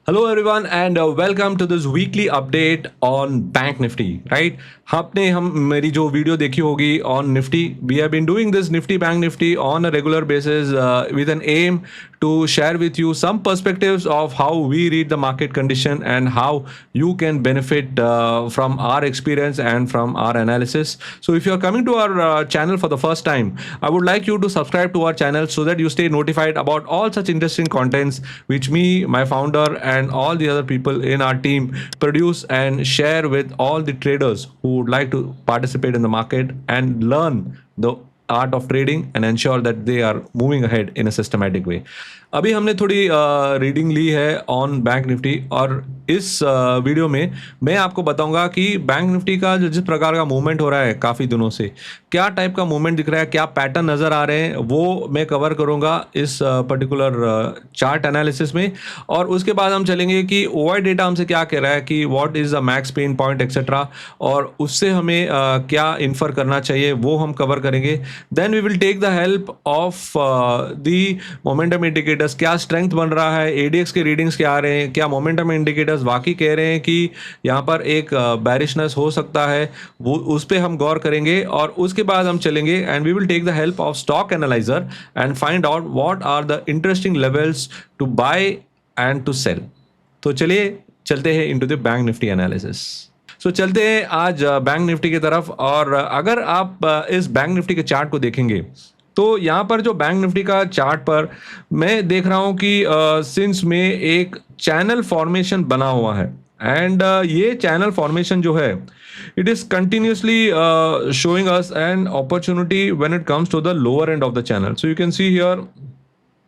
Hello everyone and welcome to this weekly update on Bank Nifty, right? आपने हम मेरी जो वीडियो देखी होगी on Nifty, we have been doing this Nifty Bank Nifty on a regular basis with an aim to share with you some perspectives of how we read the market condition and how you can benefit from our experience and from our analysis. So if you are coming to our channel for the first time, I would like you to subscribe to our channel so that you stay notified about all such interesting contents which me, my founder and all the other people in our team produce and share with all the traders who would like to participate in the market and learn the art of trading and ensure that they are moving ahead in a systematic way. अभी हमने थोड़ी reading ली है on bank Nifty और इस video में मैं आपको बताऊंगा कि बैंक निफ्टी का जिस प्रकार का मूवमेंट हो रहा है काफ़ी दिनों से, क्या टाइप का मूवमेंट दिख रहा है, क्या पैटर्न नज़र आ रहे हैं, वो मैं कवर करूंगा इस पर्टिकुलर चार्ट एनालिसिस में। और उसके बाद हम चलेंगे कि ओआई डेटा हमसे क्या कह रहा है कि what is the max pain point etcetera, और उससे हमें क्या इन्फर करना चाहिए वो हम कवर करेंगे। Then we will take the help of the momentum indicators, क्या स्ट्रेंथ बन रहा है, एडीएक्स के रीडिंग्स क्या आ रहे हैं, क्या मोमेंटम इंडिकेटर्स वाकई कह रहे हैं कि यहाँ पर एक बैरिशनेस हो सकता है, वो उस पर हम गौर करेंगे। और उसके बाद हम चलेंगे and we will take the help of stock analyser and find out what are the interesting levels to buy and to sell. तो चलिए चलते हैं into the bank Nifty analysis. सो चलते हैं आज बैंक निफ्टी की तरफ। और अगर आप इस बैंक निफ्टी के चार्ट को देखेंगे तो यहाँ पर जो बैंक निफ्टी का चार्ट पर मैं देख रहा हूँ कि सिंस में एक चैनल फॉर्मेशन बना हुआ है एंड ये चैनल फॉर्मेशन जो है it is continuously showing us an opportunity when it comes to the lower end of the channel. So you can see here,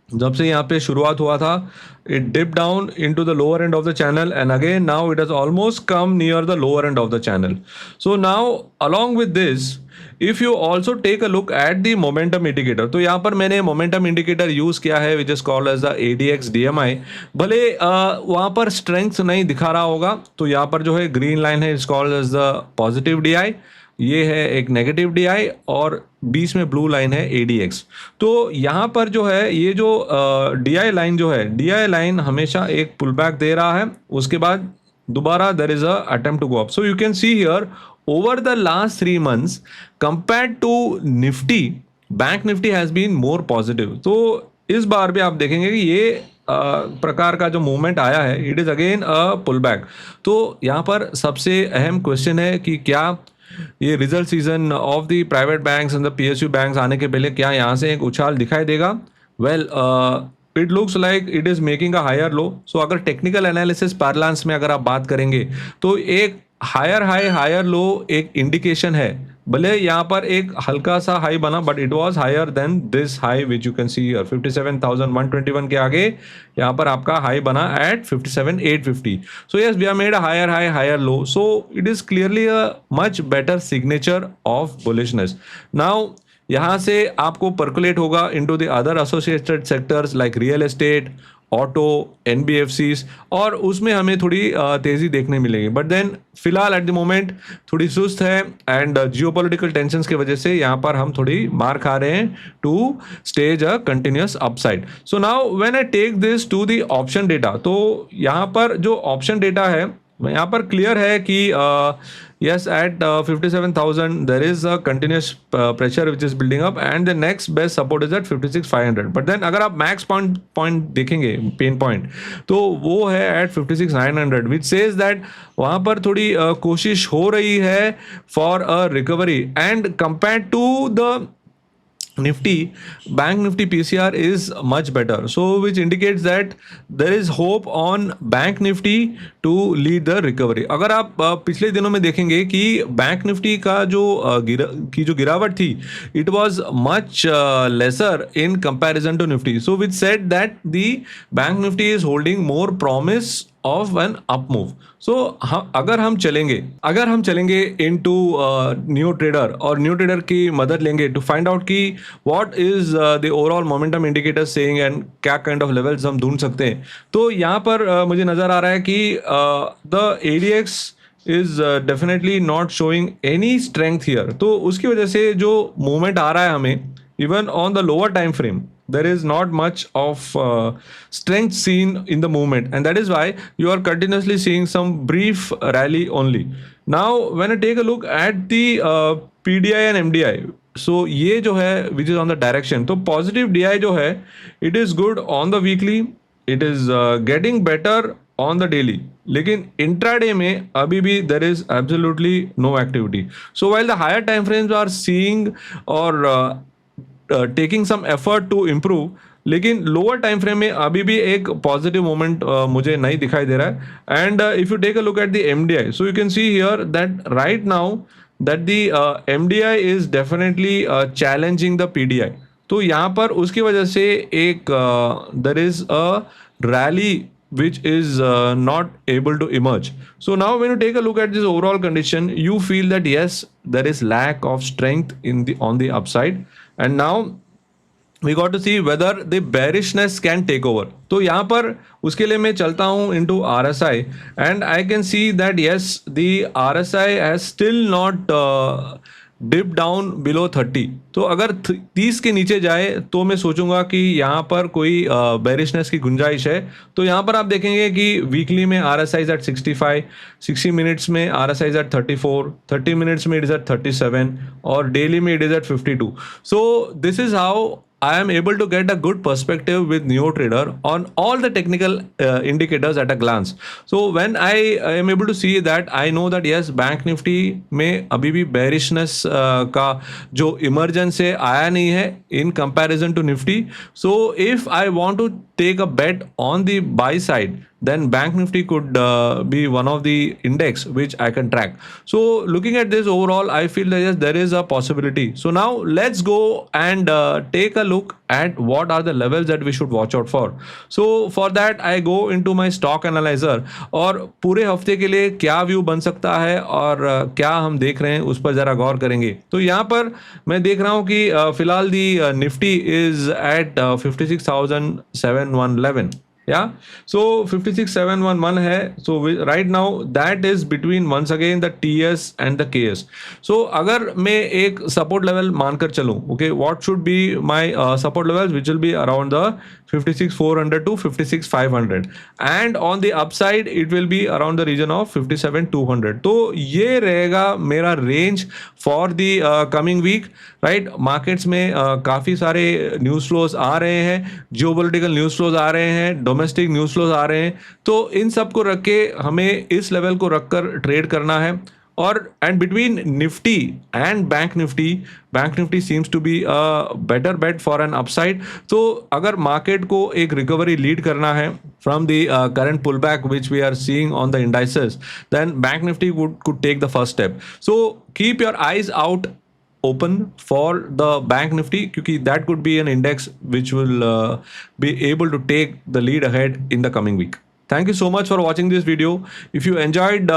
जब से यहाँ पे शुरुआत हुआ था it dip down into the lower end of the channel and again now it has almost come near the lower end of the channel. So now along with this if you also take a look at the momentum indicator, तो यहाँ पर मैंने momentum indicator use किया है which is called as the ADX DMI। भले वहाँ पर strength नहीं दिखा रहा होगा, तो यहाँ पर जो है ग्रीन लाइन है it's called as the positive DI, ये है एक नेगेटिव DI और बीच में ब्लू लाइन है ADX। तो यहाँ पर जो है ये जो DI लाइन जो है, DI लाइन हमेशा एक पुल बैक दे रहा है, उसके बाद दोबारा there is a attempt to go up. So you can see here over the last 3 months compared to Nifty, bank Nifty has been more positive. तो इस बार भी आप देखेंगे कि ये प्रकार का जो मूवमेंट आया है it is again a pull back. तो यहाँ पर सबसे अहम क्वेश्चन है कि क्या ये result season of the private banks and the PSU banks आने के पहले क्या यहाँ से एक उछाल दिखाई देगा? Well it looks like it is making a higher low. So अगर टेक्निकल एनालिसिस पार्लांस में अगर आप बात करेंगे तो एक हायर हाई हायर लो एक इंडिकेशन है। भले यहाँ पर एक हल्का सा हाई बना but it was higher than this high which you can see here 57,121 के आगे यहाँ पर आपका हाई बना at 57,850। So yes we are made a higher high higher low, so it is clearly a much better signature of bullishness. Now यहाँ से आपको percolate होगा into the other associated sectors like real estate, auto, NBFCs, और उसमें हमें थोड़ी तेज़ी देखने मिलेगी। बट देन फिलहाल एट द मोमेंट थोड़ी सुस्त है एंड जियोपॉलिटिकल टेंशंस की वजह से यहाँ पर हम थोड़ी मार खा रहे हैं to stage a continuous upside. So now when I take this to the option data, तो यहाँ पर जो ऑप्शन डेटा है यहाँ पर क्लियर है कि yes at 57,000 there is a continuous pressure which is building up and the next best support is at 56,500। but then अगर आप max point देखेंगे पेन पॉइंट तो वो है at 56,900 which says that वहाँ पर थोड़ी कोशिश हो रही है for a recovery and compared to the Nifty, Bank Nifty PCR is much better, so which indicates that there is hope on Bank Nifty to lead the recovery। अगर आप पिछले दिनों में देखेंगे कि Bank Nifty का जो गिरावट थी it was much lesser in comparison to Nifty, so which said that the Bank Nifty is holding more promise of an up move. So अगर हम चलेंगे इनटू न्यू ट्रेडर और न्यू ट्रेडर की मदद लेंगे टू फाइंड आउट कि what is the overall momentum indicator saying and क्या kind of levels हम ढूंढ सकते हैं, तो यहाँ पर मुझे नज़र आ रहा है कि the ADX is definitely not showing any strength here. तो उसकी वजह से जो मूवमेंट आ रहा है हमें even on the lower time frame, there is not much of strength seen in the movement, and that is why you are continuously seeing some brief rally only. Now when I take a look at the PDI and MDI, so ये जो है which is on the direction, तो positive DI जो है it is good on the weekly, it is getting better on the daily, लेकिन intraday में अभी भी there is absolutely no activity. So while the higher time frames are seeing और taking some effort to improve, लेकिन lower time frame में अभी भी एक पॉजिटिव मोमेंट मुझे नहीं दिखाई दे रहा है. And if you take a look at the MDI, so you can see here that right now that the MDI is definitely challenging the PDI. तो यहाँ पर उसकी वजह से एक there is a rally which is not able to emerge. So now when you take a look at this overall condition, you feel that yes, there is lack of strength in the on the upside, and now we got to see whether the bearishness can take over. तो यहाँ पर उसके लिए मैं चलता हूँ into RSI, and I can see that yes, the RSI has still not dip down below 30. तो अगर 30 के नीचे जाए तो मैं सोचूंगा कि यहाँ पर कोई बेरिशनेस की गुंजाइश है. तो यहाँ पर आप देखेंगे कि वीकली में RSI इज एट 65, 60 मिनट्स में RSI इज एट 34, 30 मिनट्स में इट इज एट 37 और डेली में it is at 52. So this is how I am able to get a good perspective with NeoTrader on all the technical indicators at a glance. So when I am able to see that, I know that yes, Bank Nifty में अभी भी bearishness का जो emergence है आया नहीं है in comparison to Nifty. So if I want to take a bet on the buy side, then Bank Nifty could be one of the index which I can track. So looking at this overall, I feel that yes, there is a possibility. So now let's go and take a look at what are the levels that we should watch out for. So for that I go into my stock analyzer और पूरे हफ्ते के लिए क्या view बन सकता है और क्या हम देख रहे हैं उस पर जरा गौर करेंगे. तो यहाँ पर मैं देख रहा हूँ कि फिलहाल the Nifty is at 56,711. Yeah, so 56,711 है. So right now that is between once again the TS and the KS. So अगर मैं एक support level मानकर चलूँ, okay, what should be my support levels, which will be around the 56,400 to 56,500, and on the upside it will be around the region of 57,200. तो ये रहेगा मेरा range for the coming week, right? Markets में काफ़ी सारे news flows आ रहे हैं, geopolitical news flows आ रहे हैं, डोमेस्टिक न्यूज़ फ्लोज आ रहे हैं. तो इन सब को रख के हमें इस लेवल को रखकर ट्रेड करना है. और and between Nifty and bank Nifty seems to be a better bet for an upside. तो अगर मार्केट को एक रिकवरी लीड करना है from the current pull back which we are seeing on the indices, then bank Nifty could take the first step. So keep your eyes out open for the Bank Nifty, क्योंकि that could be an index which will be able to take the lead ahead in the coming week. Thank you so much for watching this video. If you enjoyed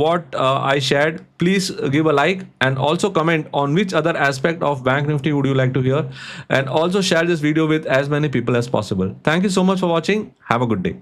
what I shared, please give a like and also comment on which other aspect of Bank Nifty would you like to hear, and also share this video with as many people as possible. Thank you so much for watching. Have a good day.